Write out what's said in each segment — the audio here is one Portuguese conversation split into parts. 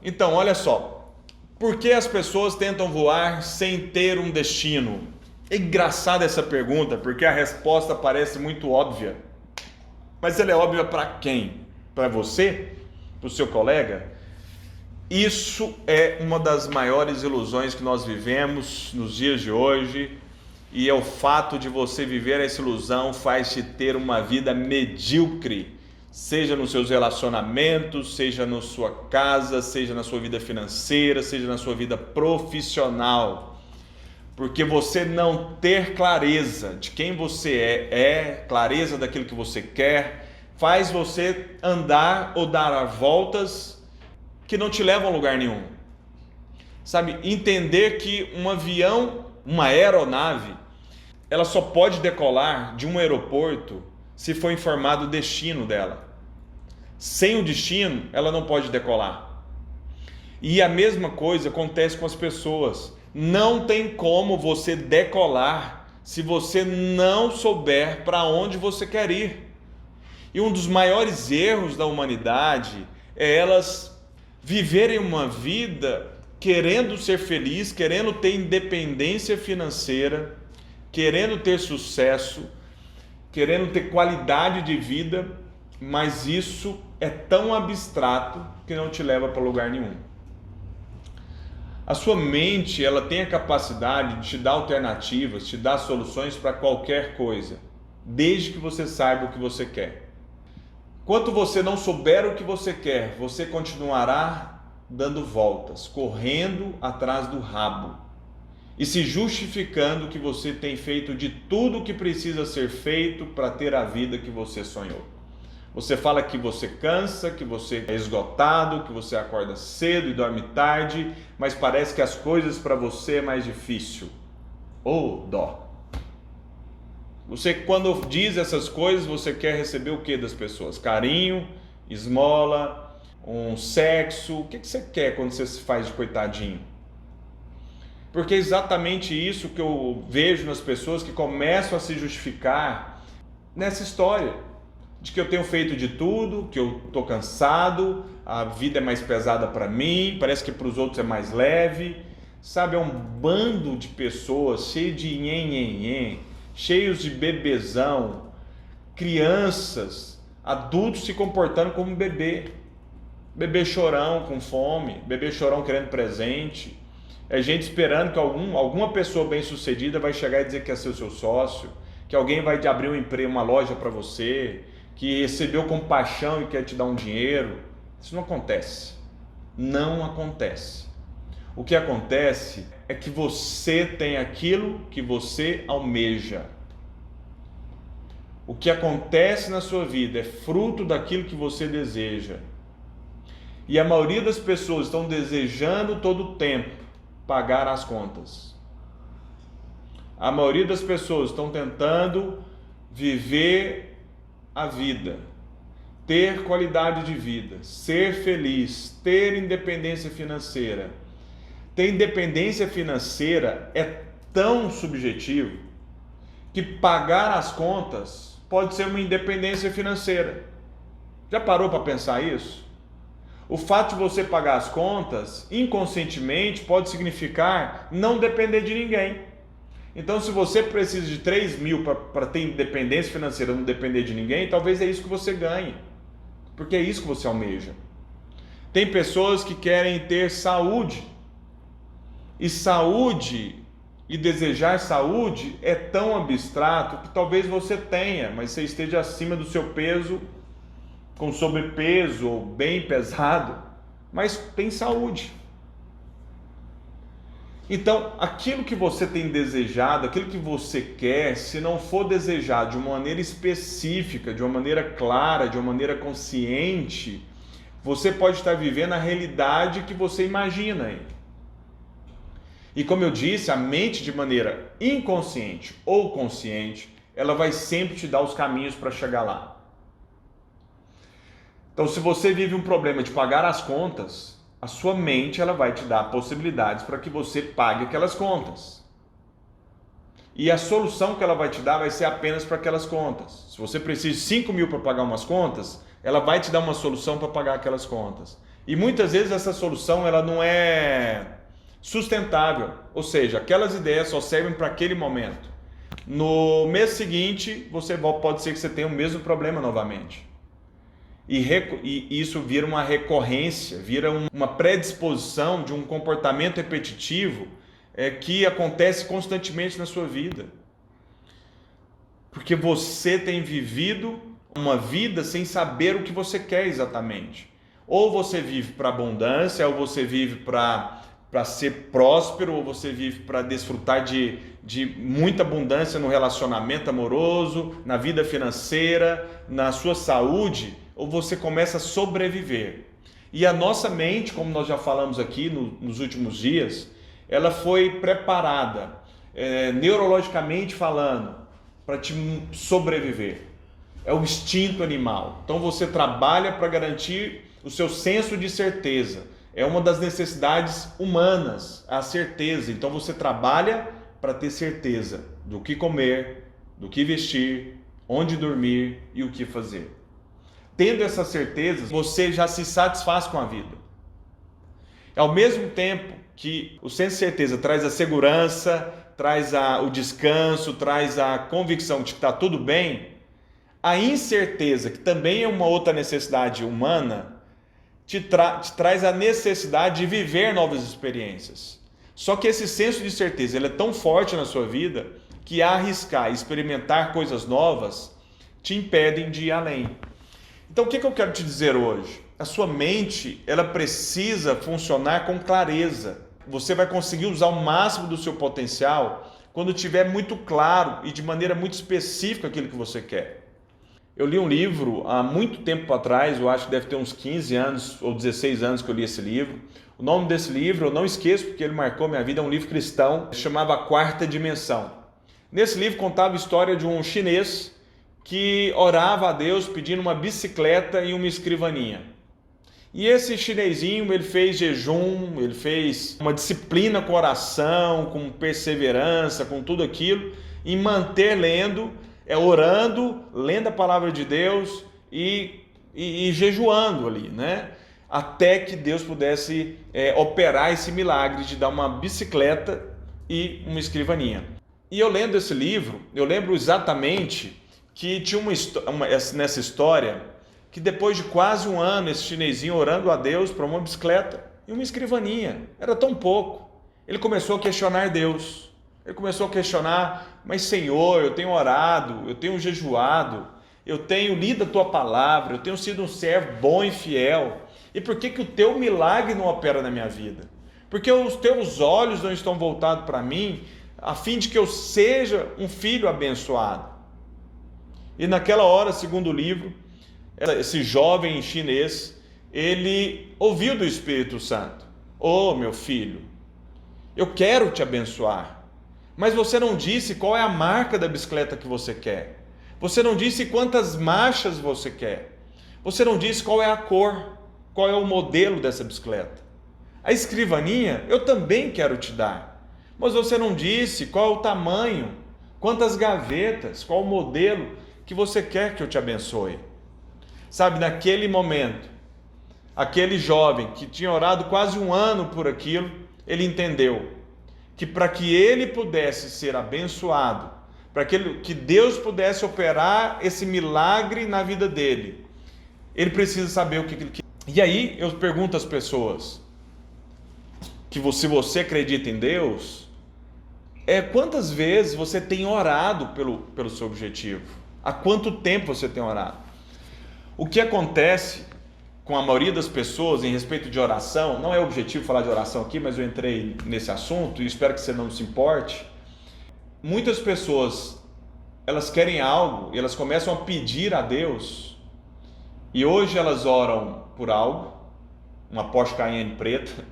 Então, olha só. Por que as pessoas tentam voar sem ter um destino? É engraçada essa pergunta, porque a resposta parece muito óbvia. Mas ela é óbvia para quem? Para você? Para o seu colega? Isso é uma das maiores ilusões que nós vivemos nos dias de hoje, e é o fato de você viver essa ilusão faz te ter uma vida medíocre, seja nos seus relacionamentos, seja na sua casa, seja na sua vida financeira, seja na sua vida profissional. Porque você não ter clareza de quem você clareza daquilo que você quer, faz você andar ou dar voltas que não te levam a lugar nenhum. Sabe, entender que um avião, uma aeronave, ela só pode decolar de um aeroporto se for informado o destino dela. Sem o destino, ela não pode decolar. E a mesma coisa acontece com as pessoas. Não tem como você decolar se você não souber para onde você quer ir. E um dos maiores erros da humanidade é elas viverem uma vida querendo ser feliz, querendo ter independência financeira, querendo ter sucesso, querendo ter qualidade de vida, mas isso é tão abstrato que não te leva para lugar nenhum. A sua mente, ela tem a capacidade de te dar alternativas, te dar soluções para qualquer coisa, desde que você saiba o que você quer. Enquanto você não souber o que você quer, você continuará dando voltas, correndo atrás do rabo e se justificando que você tem feito de tudo o que precisa ser feito para ter a vida que você sonhou. Você fala que você cansa, que você é esgotado, que você acorda cedo e dorme tarde, mas parece que as coisas para você é mais difícil. Ô, dó! Você, quando diz essas coisas, você quer receber o que das pessoas? Carinho, esmola, um sexo? O que você quer quando você se faz de coitadinho? Porque é exatamente isso que eu vejo nas pessoas que começam a se justificar nessa história de que eu tenho feito de tudo, que eu estou cansado, a vida é mais pesada para mim, parece que para os outros é mais leve. Sabe, é um bando de pessoas cheio de nhenhenhen, cheios de bebezão, crianças, adultos se comportando como bebê. Bebê chorão com fome, bebê chorão querendo presente. É gente esperando que alguma pessoa bem-sucedida vai chegar e dizer que quer ser o seu sócio, que alguém vai te abrir um emprego, uma loja para você, que recebeu compaixão e quer te dar um dinheiro. Isso não acontece. Não acontece. O que acontece é que você tem aquilo que você almeja. O que acontece na sua vida é fruto daquilo que você deseja. E a maioria das pessoas estão desejando todo o tempo pagar as contas. A maioria das pessoas estão tentando viver a vida, ter qualidade de vida, ser feliz, ter independência financeira. Ter independência financeira é tão subjetivo que pagar as contas pode ser uma independência financeira. Já parou para pensar isso? O fato de você pagar as contas, inconscientemente, pode significar não depender de ninguém. Então, se você precisa de 3 mil para ter independência financeira, não depender de ninguém, talvez é isso que você ganhe. Porque é isso que você almeja. Tem pessoas que querem ter saúde. E saúde e desejar saúde é tão abstrato que talvez você tenha, mas você esteja acima do seu peso, com sobrepeso ou bem pesado, mas tem saúde. Então, aquilo que você tem desejado, aquilo que você quer, se não for desejado de uma maneira específica, de uma maneira clara, de uma maneira consciente, você pode estar vivendo a realidade que você imagina. E como eu disse, a mente de maneira inconsciente ou consciente, ela vai sempre te dar os caminhos para chegar lá. Então, se você vive um problema de pagar as contas, a sua mente ela vai te dar possibilidades para que você pague aquelas contas. E a solução que ela vai te dar vai ser apenas para aquelas contas. Se você precisa de 5 mil para pagar umas contas, ela vai te dar uma solução para pagar aquelas contas. E muitas vezes essa solução ela não é sustentável, ou seja, aquelas ideias só servem para aquele momento. No mês seguinte, pode ser que você tenha o mesmo problema novamente. E isso vira uma recorrência, vira uma predisposição de um comportamento repetitivo que acontece constantemente na sua vida. Porque você tem vivido uma vida sem saber o que você quer exatamente. Ou você vive para abundância, ou você vive para ser próspero, ou você vive para desfrutar de muita abundância no relacionamento amoroso, na vida financeira, na sua saúde, ou você começa a sobreviver. E a nossa mente, como nós já falamos aqui nos últimos dias, ela foi preparada, neurologicamente falando, para te sobreviver. É o instinto animal. Então você trabalha para garantir o seu senso de certeza. É uma das necessidades humanas, a certeza. Então você trabalha para ter certeza do que comer, do que vestir, onde dormir e o que fazer. Tendo essas certezas, você já se satisfaz com a vida. Ao mesmo tempo que o senso de certeza traz a segurança, traz o descanso, traz a convicção de que está tudo bem, a incerteza, que também é uma outra necessidade humana, te traz a necessidade de viver novas experiências. Só que esse senso de certeza ele é tão forte na sua vida que arriscar, experimentar coisas novas te impedem de ir além. Então o que eu quero te dizer hoje? A sua mente ela precisa funcionar com clareza. Você vai conseguir usar o máximo do seu potencial quando tiver muito claro e de maneira muito específica aquilo que você quer. Eu li um livro há muito tempo atrás, eu acho que deve ter uns 15 anos ou 16 anos que eu li esse livro. O nome desse livro eu não esqueço porque ele marcou minha vida, é um livro cristão, chamava A Quarta Dimensão. Nesse livro contava a história de um chinês que orava a Deus pedindo uma bicicleta e uma escrivaninha. E esse chinesinho, ele fez jejum, ele fez uma disciplina com oração, com perseverança, com tudo aquilo, em manter lendo, orando, lendo a palavra de Deus e jejuando ali, né? Até que Deus pudesse operar esse milagre de dar uma bicicleta e uma escrivaninha. E eu lendo esse livro, eu lembro exatamente que tinha nessa história que depois de quase um ano esse chinesinho orando a Deus para uma bicicleta e uma escrivaninha, era tão pouco. Ele começou a questionar Deus, ele começou a questionar, mas Senhor, eu tenho orado, eu tenho jejuado, eu tenho lido a Tua palavra, eu tenho sido um servo bom e fiel, e por que o Teu milagre não opera na minha vida? Porque os Teus olhos não estão voltados para mim, a fim de que eu seja um filho abençoado. E naquela hora, segundo o livro, esse jovem chinês, ele ouviu do Espírito Santo: "Oh, meu filho, eu quero te abençoar, mas você não disse qual é a marca da bicicleta que você quer. Você não disse quantas marchas você quer. Você não disse qual é a cor, qual é o modelo dessa bicicleta. A escrivaninha eu também quero te dar, mas você não disse qual é o tamanho, quantas gavetas, qual o modelo que você quer que eu te abençoe." Sabe, naquele momento, aquele jovem que tinha orado quase um ano por aquilo, ele entendeu que para que ele pudesse ser abençoado, para que Deus pudesse operar esse milagre na vida dele, ele precisa saber o que ele quer. E aí eu pergunto às pessoas, se você acredita em Deus, quantas vezes você tem orado pelo seu objetivo? Há quanto tempo você tem orado? O que acontece com a maioria das pessoas em respeito de oração, não é objetivo falar de oração aqui, mas eu entrei nesse assunto e espero que você não se importe. Muitas pessoas, elas querem algo e elas começam a pedir a Deus, e hoje elas oram por algo, uma Porsche Cayenne preta,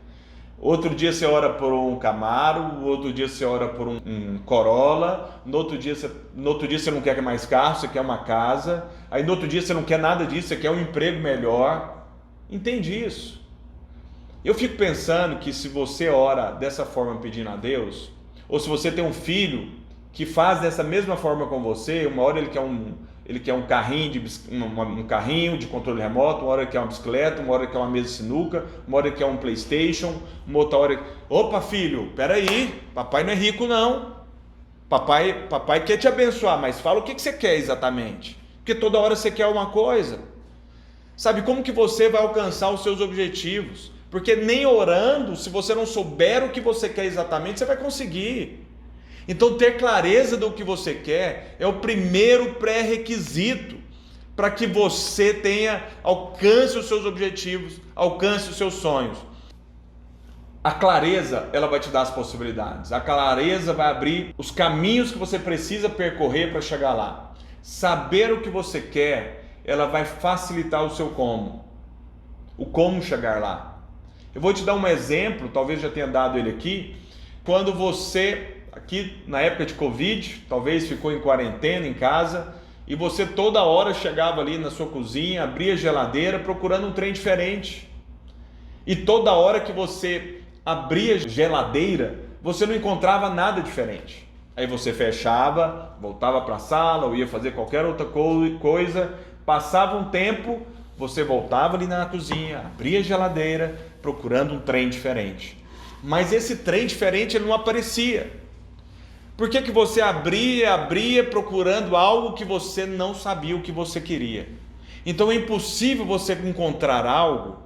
outro dia você ora por um Camaro, outro dia você ora por um Corolla, no outro dia você não quer mais carro, você quer uma casa, aí no outro dia você não quer nada disso, você quer um emprego melhor. Entende isso? Eu fico pensando que se você ora dessa forma pedindo a Deus, ou se você tem um filho que faz dessa mesma forma com você, uma hora ele quer um carrinho um carrinho de controle remoto, uma hora ele quer uma bicicleta, uma hora ele quer uma mesa de sinuca, uma hora ele quer um PlayStation, uma outra hora... Opa, filho, peraí, papai não é rico não. Papai quer te abençoar, mas fala o que você quer exatamente. Porque toda hora você quer uma coisa. Sabe como que você vai alcançar os seus objetivos? Porque nem orando, se você não souber o que você quer exatamente, você vai conseguir. Então ter clareza do que você quer é o primeiro pré-requisito para que você alcance os seus objetivos, alcance os seus sonhos. A clareza, ela vai te dar as possibilidades. A clareza vai abrir os caminhos que você precisa percorrer para chegar lá. Saber o que você quer, ela vai facilitar o seu como. O como chegar lá. Eu vou te dar um exemplo, talvez já tenha dado ele aqui. Quando você, aqui na época de Covid, talvez ficou em quarentena em casa, e você toda hora chegava ali na sua cozinha, abria a geladeira procurando um trem diferente. E toda hora que você abria a geladeira, você não encontrava nada diferente. Aí você fechava, voltava para a sala ou ia fazer qualquer outra coisa, passava um tempo, você voltava ali na cozinha, abria a geladeira, procurando um trem diferente. Mas esse trem diferente ele não aparecia. Por que você abria procurando algo que você não sabia o que você queria? Então é impossível você encontrar algo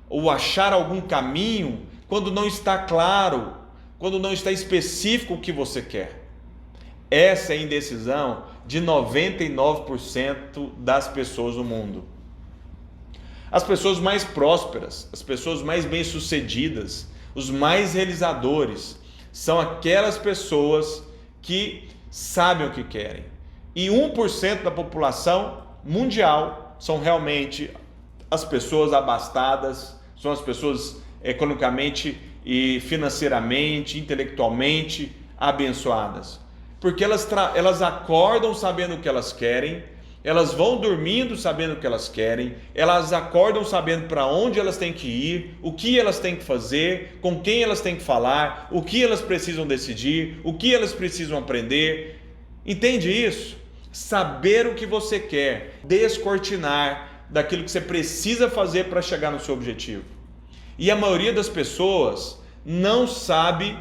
ou achar algum caminho quando não está claro, quando não está específico o que você quer. Essa é a indecisão de 99% das pessoas no mundo. As pessoas mais prósperas, as pessoas mais bem-sucedidas, os mais realizadores, são aquelas pessoas que sabem o que querem. E 1% da população mundial são realmente as pessoas abastadas, são as pessoas economicamente e financeiramente, intelectualmente abençoadas. Porque elas acordam sabendo o que elas querem, elas vão dormindo sabendo o que elas querem, elas acordam sabendo para onde elas têm que ir, o que elas têm que fazer, com quem elas têm que falar, o que elas precisam decidir, o que elas precisam aprender. Entende isso? Saber o que você quer, descortinar daquilo que você precisa fazer para chegar no seu objetivo. E a maioria das pessoas não sabe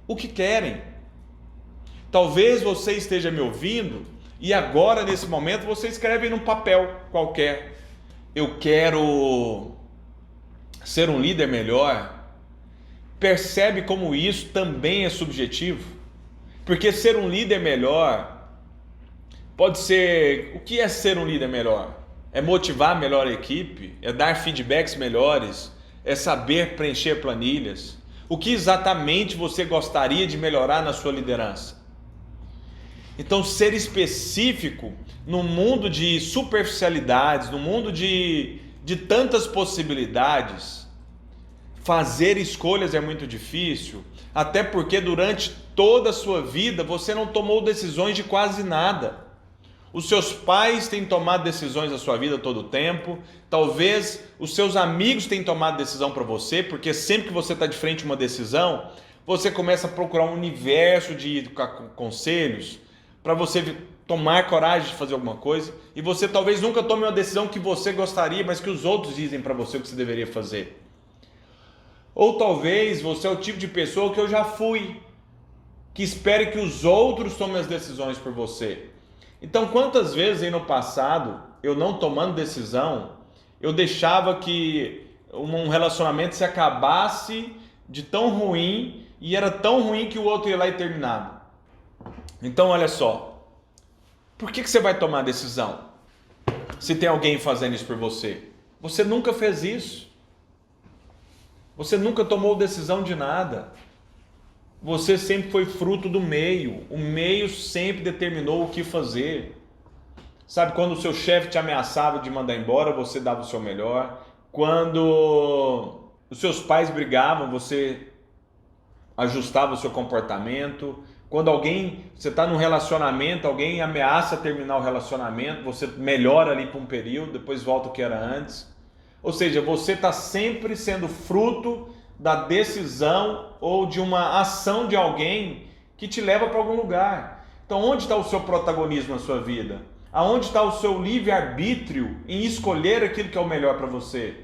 o que querem. Talvez você esteja me ouvindo e agora, nesse momento, você escreve num papel qualquer: eu quero ser um líder melhor. Percebe como isso também é subjetivo? Porque ser um líder melhor pode ser... O que é ser um líder melhor? É motivar melhor a equipe? É dar feedbacks melhores? É saber preencher planilhas? O que exatamente você gostaria de melhorar na sua liderança? Então, ser específico no mundo de superficialidades, no mundo de tantas possibilidades, fazer escolhas é muito difícil, até porque durante toda a sua vida você não tomou decisões de quase nada. Os seus pais têm tomado decisões na sua vida todo o tempo, talvez os seus amigos tenham tomado decisão para você, porque sempre que você está de frente a uma decisão, você começa a procurar um universo de conselhos, para você tomar coragem de fazer alguma coisa, e você talvez nunca tome uma decisão que você gostaria, mas que os outros dizem para você o que você deveria fazer. Ou talvez você é o tipo de pessoa que eu já fui, que espere que os outros tomem as decisões por você. Então, quantas vezes aí no passado, eu não tomando decisão, eu deixava que um relacionamento se acabasse de tão ruim, e era tão ruim que o outro ia lá e terminava. Então, olha só, por que você vai tomar decisão se tem alguém fazendo isso por você? Você nunca fez isso. Você nunca tomou decisão de nada. Você sempre foi fruto do meio. O meio sempre determinou o que fazer. Sabe, quando o seu chefe te ameaçava de mandar embora, você dava o seu melhor. Quando os seus pais brigavam, você ajustava o seu comportamento. Quando você está num relacionamento, alguém ameaça terminar o relacionamento, você melhora ali por um período, depois volta o que era antes. Ou seja, você está sempre sendo fruto da decisão ou de uma ação de alguém que te leva para algum lugar. Então, onde está o seu protagonismo na sua vida? Aonde está o seu livre-arbítrio em escolher aquilo que é o melhor para você?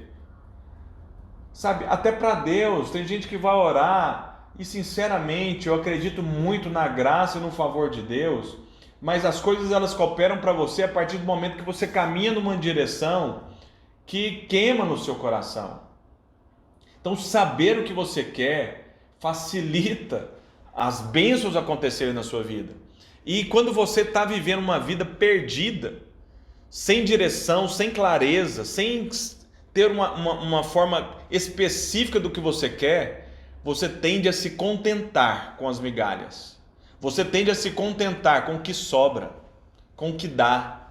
Sabe, até para Deus, tem gente que vai orar e sinceramente eu acredito muito na graça e no favor de Deus, mas as coisas elas cooperam para você a partir do momento que você caminha numa direção que queima no seu coração. Então saber o que você quer facilita as bênçãos acontecerem na sua vida. E quando você está vivendo uma vida perdida, sem direção, sem clareza, sem ter uma forma específica do que você quer, você tende a se contentar com as migalhas. Você tende a se contentar com o que sobra, com o que dá,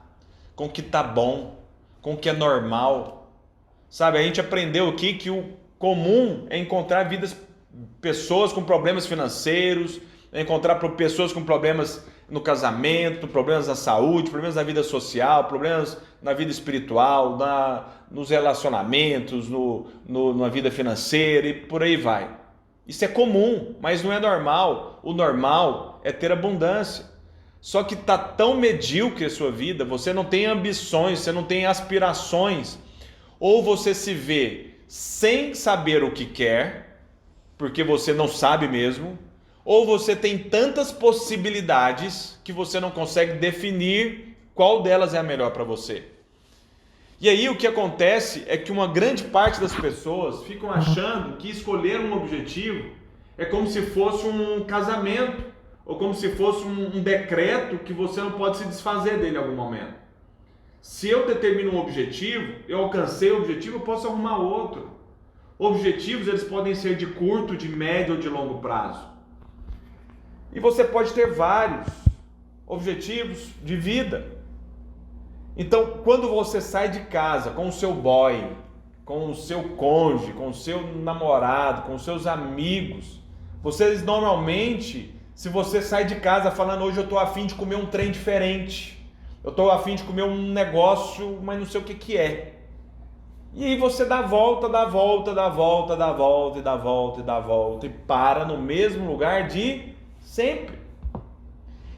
com o que está bom, com o que é normal. Sabe, a gente aprendeu aqui que o comum é encontrar pessoas com problemas financeiros, é encontrar pessoas com problemas no casamento, problemas na saúde, problemas na vida social, problemas na vida espiritual, nos relacionamentos, na vida financeira e por aí vai. Isso é comum, mas não é normal. O normal é ter abundância. Só que está tão medíocre a sua vida, você não tem ambições, você não tem aspirações. Ou você se vê sem saber o que quer, porque você não sabe mesmo, ou você tem tantas possibilidades que você não consegue definir qual delas é a melhor para você. E aí o que acontece é que uma grande parte das pessoas ficam achando que escolher um objetivo é como se fosse um casamento, ou como se fosse um decreto que você não pode se desfazer dele em algum momento. Se eu determino um objetivo, eu alcancei o objetivo, eu posso arrumar outro. Objetivos eles podem ser de curto, de médio ou de longo prazo. E você pode ter vários objetivos de vida. Então, quando você sai de casa com o seu boy, com o seu cônjuge, com o seu namorado, com os seus amigos, vocês normalmente, se você sai de casa falando hoje eu estou a fim de comer um trem diferente, eu estou a fim de comer um negócio, mas não sei o que é. E aí você dá volta, dá volta, dá volta, dá volta, e dá volta, e dá volta, e para no mesmo lugar de sempre.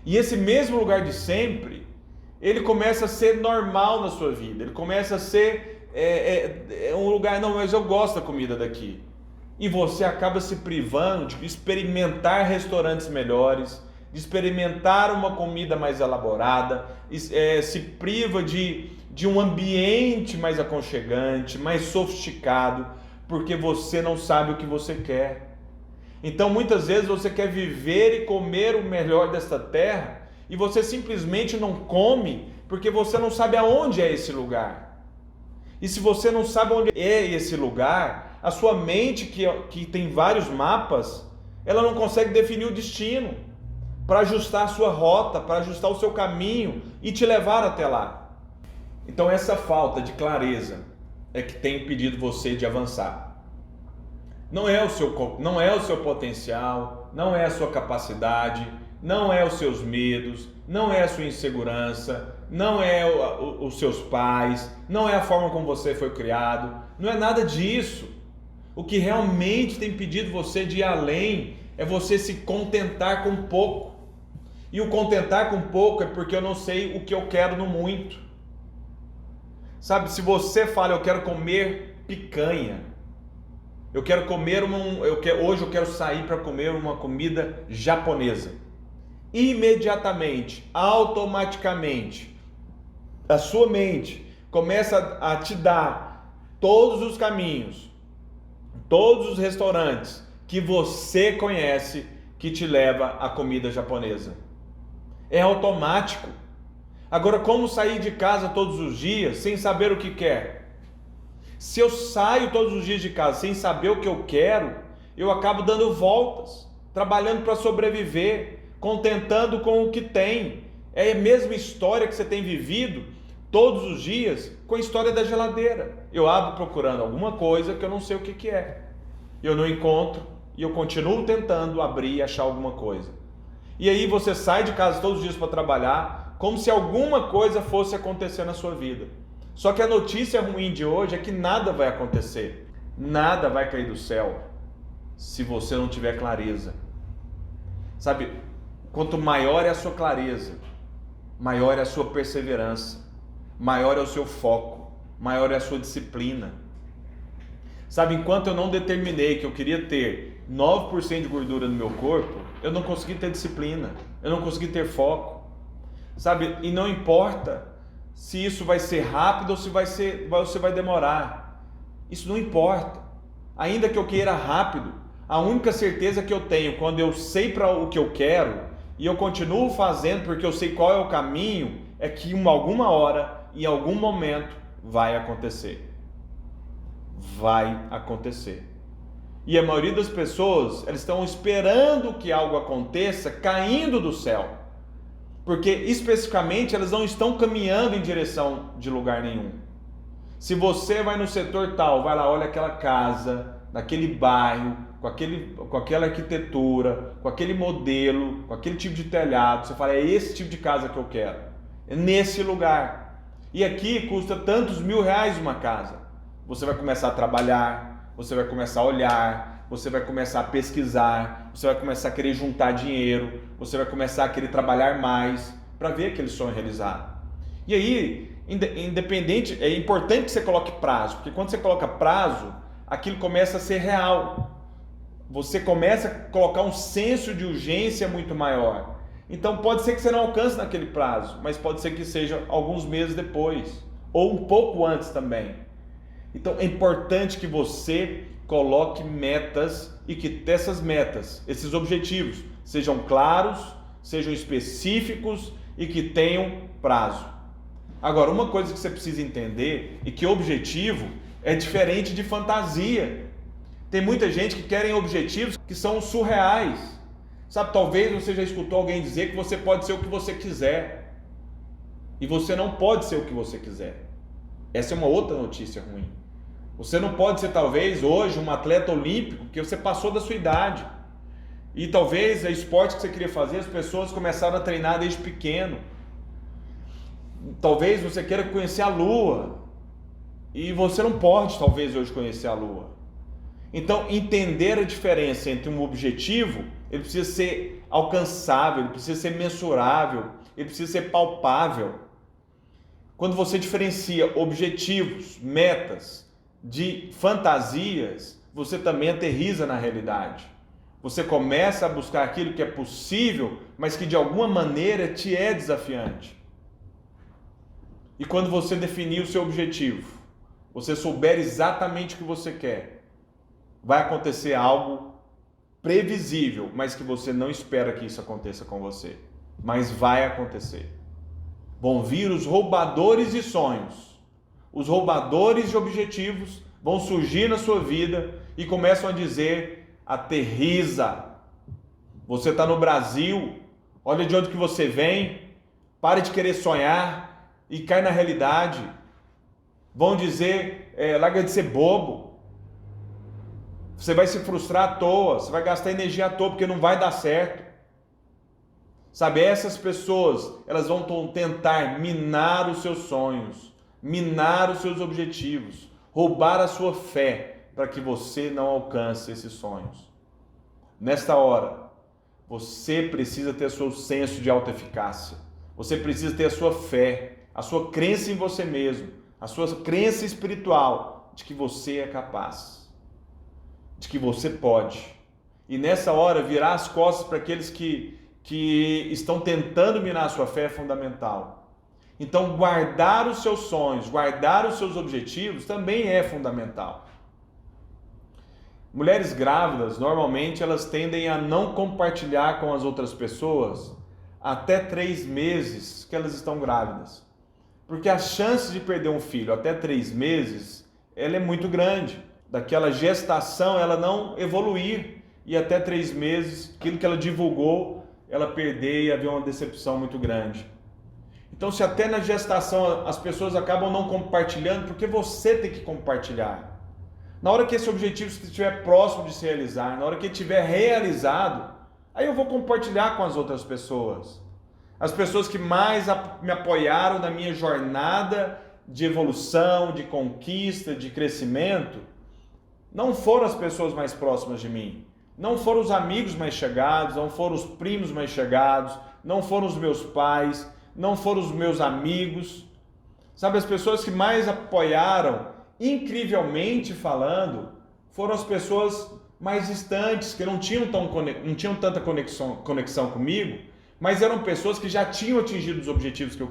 E esse mesmo lugar de sempre, ele começa a ser normal na sua vida. Ele começa a ser um lugar, não, mas eu gosto da comida daqui. E você acaba se privando de experimentar restaurantes melhores, de experimentar uma comida mais elaborada, se priva de um ambiente mais aconchegante, mais sofisticado, porque você não sabe o que você quer. Então muitas vezes você quer viver e comer o melhor desta terra e você simplesmente não come porque você não sabe aonde é esse lugar. E se você não sabe onde é esse lugar, a sua mente que tem vários mapas, ela não consegue definir o destino para ajustar a sua rota, para ajustar o seu caminho e te levar até lá. Então essa falta de clareza é que tem impedido você de avançar. Não é o seu potencial, não é a sua capacidade, não é os seus medos, não é a sua insegurança, não é os seus pais, não é a forma como você foi criado, não é nada disso. O que realmente tem impedido você de ir além é você se contentar com pouco. E o contentar com pouco é porque eu não sei o que eu quero no muito. Sabe, se você fala eu quero comer picanha, eu quero comer hoje eu quero sair para comer uma comida japonesa. Imediatamente, automaticamente, a sua mente começa a te dar todos os caminhos, todos os restaurantes que você conhece que te leva à comida japonesa. É automático. Agora, como sair de casa todos os dias sem saber o que quer? Se eu saio todos os dias de casa sem saber o que eu quero, eu acabo dando voltas, trabalhando para sobreviver, contentando com o que tem. É a mesma história que você tem vivido todos os dias com a história da geladeira. Eu abro procurando alguma coisa que eu não sei o que é. Eu não encontro e eu continuo tentando abrir e achar alguma coisa. E aí você sai de casa todos os dias para trabalhar como se alguma coisa fosse acontecer na sua vida. Só que a notícia ruim de hoje é que nada vai acontecer. Nada vai cair do céu se você não tiver clareza. Sabe, quanto maior é a sua clareza, maior é a sua perseverança, maior é o seu foco, maior é a sua disciplina. Sabe, enquanto eu não determinei que eu queria ter 9% de gordura no meu corpo, eu não consegui ter disciplina, eu não consegui ter foco. Sabe, e não importa se isso vai ser rápido ou se vai demorar. Isso não importa. Ainda que eu queira rápido, a única certeza que eu tenho quando eu sei para o que eu quero e eu continuo fazendo porque eu sei qual é o caminho, é que alguma hora, em algum momento, vai acontecer. Vai acontecer. E a maioria das pessoas, elas estão esperando que algo aconteça caindo do céu. Porque especificamente elas não estão caminhando em direção de lugar nenhum. Se você vai no setor tal, vai lá, olha aquela casa, naquele bairro, com aquela arquitetura, com aquele modelo, com aquele tipo de telhado, você fala, é esse tipo de casa que eu quero. É nesse lugar. E aqui custa tantos R$1.000 uma casa. Você vai começar a trabalhar, você vai começar a olhar, você vai começar a pesquisar, você vai começar a querer juntar dinheiro, você vai começar a querer trabalhar mais para ver aquele sonho realizado. E aí, independente, é importante que você coloque prazo, porque quando você coloca prazo, aquilo começa a ser real. Você começa a colocar um senso de urgência muito maior. Então pode ser que você não alcance naquele prazo, mas pode ser que seja alguns meses depois, ou um pouco antes também. Então é importante que você coloque metas e que dessas metas, esses objetivos, sejam claros, sejam específicos e que tenham prazo. Agora, uma coisa que você precisa entender é que objetivo é diferente de fantasia. Tem muita gente que querem objetivos que são surreais. Sabe, talvez você já escutou alguém dizer que você pode ser o que você quiser. E você não pode ser o que você quiser. Essa é uma outra notícia ruim. Você não pode ser, talvez, hoje, um atleta olímpico, porque você passou da sua idade. E talvez o esporte que você queria fazer, as pessoas começaram a treinar desde pequeno. Talvez você queira conhecer a Lua. E você não pode, talvez, hoje conhecer a Lua. Então, entender a diferença entre um objetivo, ele precisa ser alcançável, ele precisa ser mensurável, ele precisa ser palpável. Quando você diferencia objetivos, metas, de fantasias, você também aterriza na realidade. Você começa a buscar aquilo que é possível, mas que de alguma maneira te é desafiante. E quando você definir o seu objetivo, você souber exatamente o que você quer, vai acontecer algo previsível, mas que você não espera que isso aconteça com você. Mas vai acontecer. Vão vir os roubadores de sonhos. Os roubadores de objetivos vão surgir na sua vida e começam a dizer, aterriza. Você está no Brasil, olha de onde que você vem, pare de querer sonhar e cai na realidade. Vão dizer, larga de ser bobo. Você vai se frustrar à toa, você vai gastar energia à toa porque não vai dar certo. Sabe, essas pessoas, elas vão tentar minar os seus sonhos, minar os seus objetivos, roubar a sua fé para que você não alcance esses sonhos. Nesta hora, você precisa ter seu senso de autoeficácia. Você precisa ter a sua fé, a sua crença em você mesmo, a sua crença espiritual de que você é capaz, de que você pode. E nessa hora, virar as costas para aqueles que estão tentando minar a sua fé é fundamental. Então, guardar os seus sonhos, guardar os seus objetivos também é fundamental. Mulheres grávidas, normalmente, elas tendem a não compartilhar com as outras pessoas até 3 meses que elas estão grávidas. Porque a chance de perder um filho até 3 meses, ela é muito grande. Daquela gestação, ela não evoluir e até 3 meses, aquilo que ela divulgou, ela perder e haver uma decepção muito grande. Então, se até na gestação as pessoas acabam não compartilhando, porque você tem que compartilhar. Na hora que esse objetivo estiver próximo de se realizar, na hora que ele estiver realizado, aí eu vou compartilhar com as outras pessoas. As pessoas que mais me apoiaram na minha jornada de evolução, de conquista, de crescimento, não foram as pessoas mais próximas de mim. Não foram os amigos mais chegados, não foram os primos mais chegados, não foram os meus pais, não foram os meus amigos. Sabe, as pessoas que mais apoiaram, incrivelmente falando, foram as pessoas mais distantes, que não tinham tanta conexão comigo, mas eram pessoas que já tinham atingido os objetivos que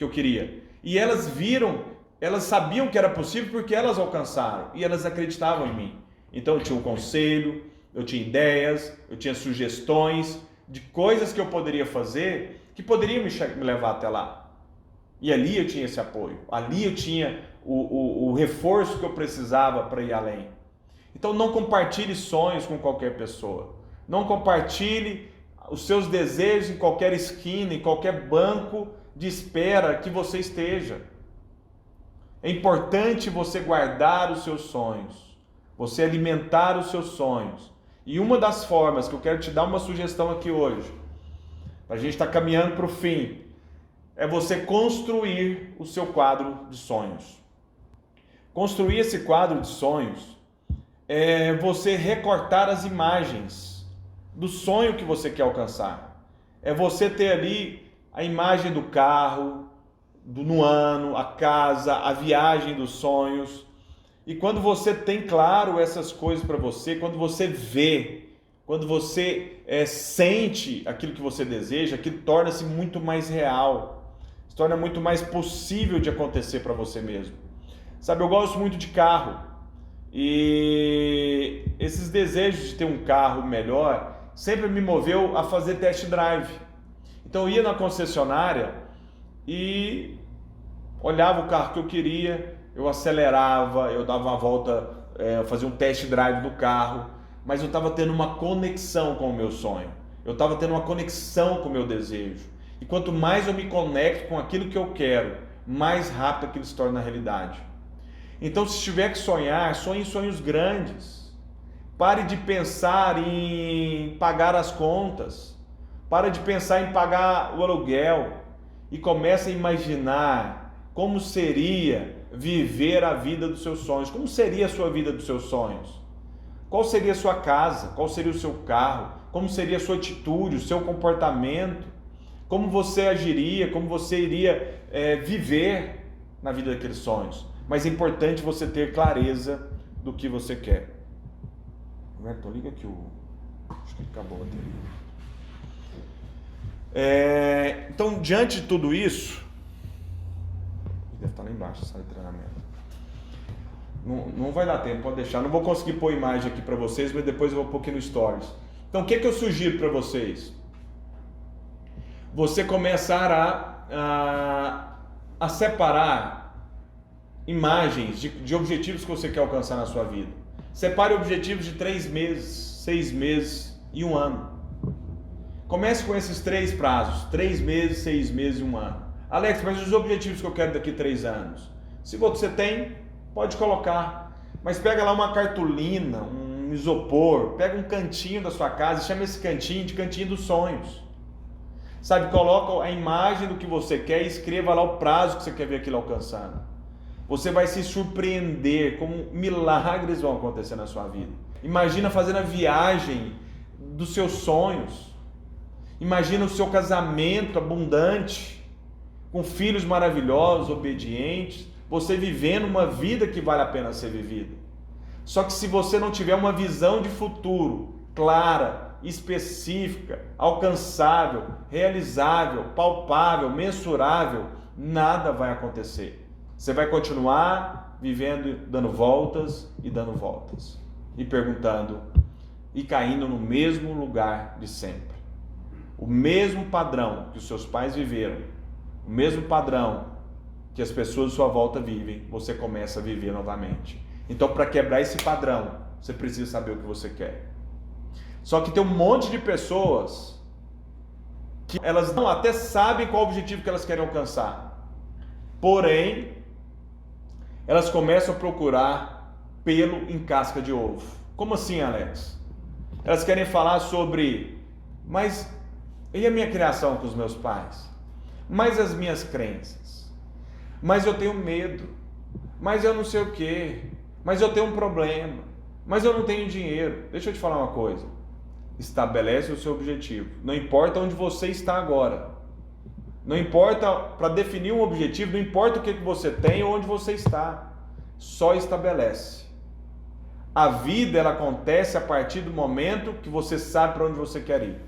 eu queria. E elas viram, elas sabiam que era possível porque elas alcançaram e elas acreditavam em mim. Então eu tinha um conselho, eu tinha ideias, eu tinha sugestões de coisas que eu poderia fazer que poderiam me levar até lá. E ali eu tinha esse apoio, ali eu tinha o reforço que eu precisava para ir além. Então não compartilhe sonhos com qualquer pessoa. Não compartilhe os seus desejos em qualquer esquina, em qualquer banco de espera que você esteja. É importante você guardar os seus sonhos, você alimentar os seus sonhos. E uma das formas que eu quero te dar uma sugestão aqui hoje, para a gente estar caminhando para o fim, é você construir o seu quadro de sonhos. Construir esse quadro de sonhos é você recortar as imagens do sonho que você quer alcançar. É você ter ali a imagem do carro, no ano, a casa, a viagem dos sonhos. E quando você tem claro essas coisas para você, quando você vê, quando você sente aquilo que você deseja, aquilo torna-se muito mais real, se torna muito mais possível de acontecer para você mesmo. Sabe, eu gosto muito de carro e esses desejos de ter um carro melhor sempre me moveu a fazer test drive. Então eu ia na concessionária e olhava o carro que eu queria, eu acelerava, eu dava uma volta, eu fazia um test drive do carro, mas eu estava tendo uma conexão com o meu sonho, eu estava tendo uma conexão com o meu desejo. E quanto mais eu me conecto com aquilo que eu quero, mais rápido aquilo se torna realidade. Então, se tiver que sonhar, sonhe em sonhos grandes. Pare de pensar em pagar as contas. Pare de pensar em pagar o aluguel. E comece a imaginar como seria viver a vida dos seus sonhos. Como seria a sua vida dos seus sonhos? Qual seria a sua casa? Qual seria o seu carro? Como seria a sua atitude, o seu comportamento? Como você agiria? Como você iria viver na vida daqueles sonhos? Mas é importante você ter clareza do que você quer. Roberto, liga aqui acho que acabou a bateria. Então, diante de tudo isso, deve estar lá embaixo, sala de treinamento. Não vai dar tempo, pode deixar. Não vou conseguir pôr imagem aqui para vocês, mas depois eu vou pôr aqui no Stories. Então, o que eu sugiro para vocês? Você começar a separar imagens de objetivos que você quer alcançar na sua vida. Separe objetivos de 3 meses, 6 meses e 1 ano. Comece com esses 3 prazos, 3 meses, 6 meses e 1 ano. Alex, mas os objetivos que eu quero daqui a 3 anos? Se você tem, pode colocar. Mas pega lá uma cartolina, um isopor, pega um cantinho da sua casa e chama esse cantinho de cantinho dos sonhos. Sabe, coloca a imagem do que você quer e escreva lá o prazo que você quer ver aquilo alcançando. Você vai se surpreender como milagres vão acontecer na sua vida. Imagina fazendo a viagem dos seus sonhos. Imagina o seu casamento abundante, com filhos maravilhosos, obedientes, você vivendo uma vida que vale a pena ser vivida. Só que se você não tiver uma visão de futuro clara, específica, alcançável, realizável, palpável, mensurável, nada vai acontecer. Você vai continuar vivendo, dando voltas e perguntando e caindo no mesmo lugar de sempre. O mesmo padrão que os seus pais viveram, o mesmo padrão que as pessoas à sua volta vivem, você começa a viver novamente. Então, para quebrar esse padrão, você precisa saber o que você quer. Só que tem um monte de pessoas que elas não até sabem qual o objetivo que elas querem alcançar. Porém, elas começam a procurar pelo em casca de ovo. Como assim, Alex? Elas querem falar sobre, mas e a minha criação com os meus pais? Mas as minhas crenças? Mas eu tenho medo? Mas eu não sei o quê? Mas eu tenho um problema? Mas eu não tenho dinheiro? Deixa eu te falar uma coisa. Estabelece o seu objetivo. Não importa onde você está agora. Não importa, para definir um objetivo, não importa o que você tem ou onde você está. Só estabelece. A vida, ela acontece a partir do momento que você sabe para onde você quer ir.